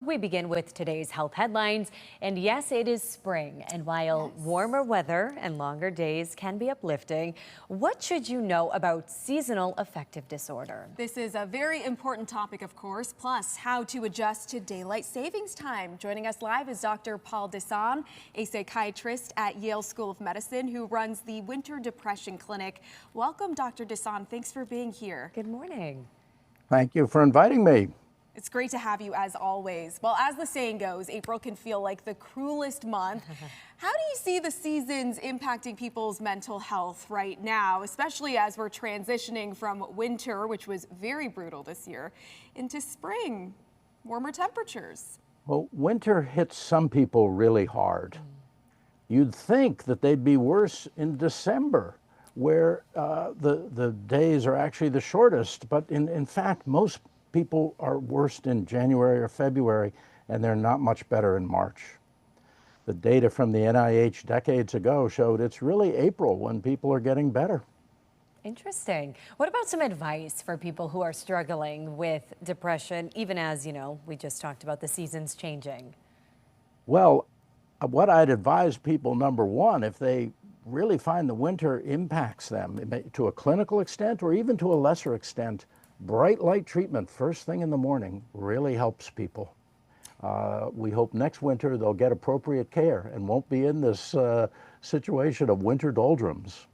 We begin with today's health headlines. And yes, it is spring. And while warmer weather and longer days can be uplifting, what should you know about seasonal affective disorder? This is a very important topic, of course, plus how to adjust to daylight savings time. Joining us live is Dr. Paul Desson, a psychiatrist at Yale School of Medicine who runs the Winter Depression Clinic. Welcome, Dr. Desson. Thanks for being here. Good morning. Thank you for inviting me. It's great to have you as always. Well, as the saying goes, April can feel like the cruelest month. How do you see the seasons impacting people's mental health right now, especially as we're transitioning from winter, which was very brutal this year, into spring, warmer temperatures? Well, winter hits some people really hard. You'd think that they'd be worse in December, where the days are actually the shortest, but in fact, most people are worst in January or February, and they're not much better in March. The data from the NIH decades ago showed it's really April when people are getting better. Interesting. What about some advice for people who are struggling with depression, even as, we just talked about the seasons changing? Well, what I'd advise people, number one, if they really find the winter impacts them to a clinical extent or even to a lesser extent, bright light treatment first thing in the morning really helps people. We hope next winter they'll get appropriate care and won't be in this situation of winter doldrums.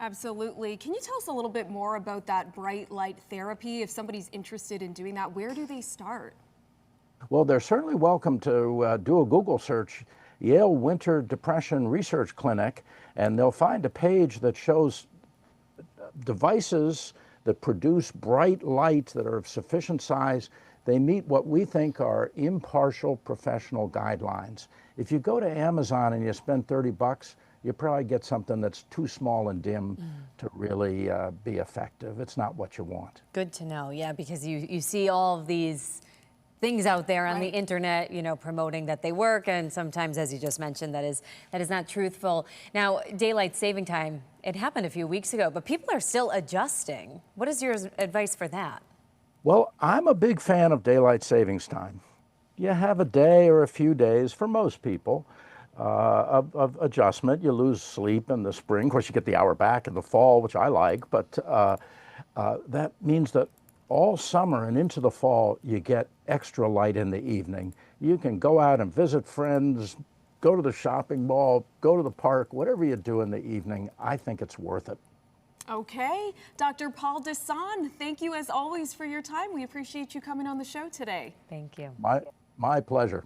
Absolutely. Can you tell us a little bit more about that bright light therapy? If somebody's interested in doing that, where do they start? Well, they're certainly welcome to do a Google search, Yale Winter Depression Research Clinic, and they'll find a page that shows devices that produce bright light that are of sufficient size. They meet what we think are impartial professional guidelines. If you go to Amazon and you spend 30 bucks, you probably get something that's too small and dim to really be effective. It's not what you want. Good to know, yeah, because you see all of these things out there on the internet, promoting that they work, and sometimes, as you just mentioned, that is not truthful. Now, daylight saving time, it happened a few weeks ago, but people are still adjusting. What is your advice for that? Well, I'm a big fan of daylight savings time. You have a day or a few days, for most people, of adjustment. You lose sleep in the spring. Of course, you get the hour back in the fall, which I like, but that means that all summer and into the fall, you get extra light in the evening. You can go out and visit friends, go to the shopping mall, go to the park, whatever you do in the evening. I think it's worth it. Okay. Dr. Paul Desson, thank you as always for your time. We appreciate you coming on the show today. Thank you. My pleasure.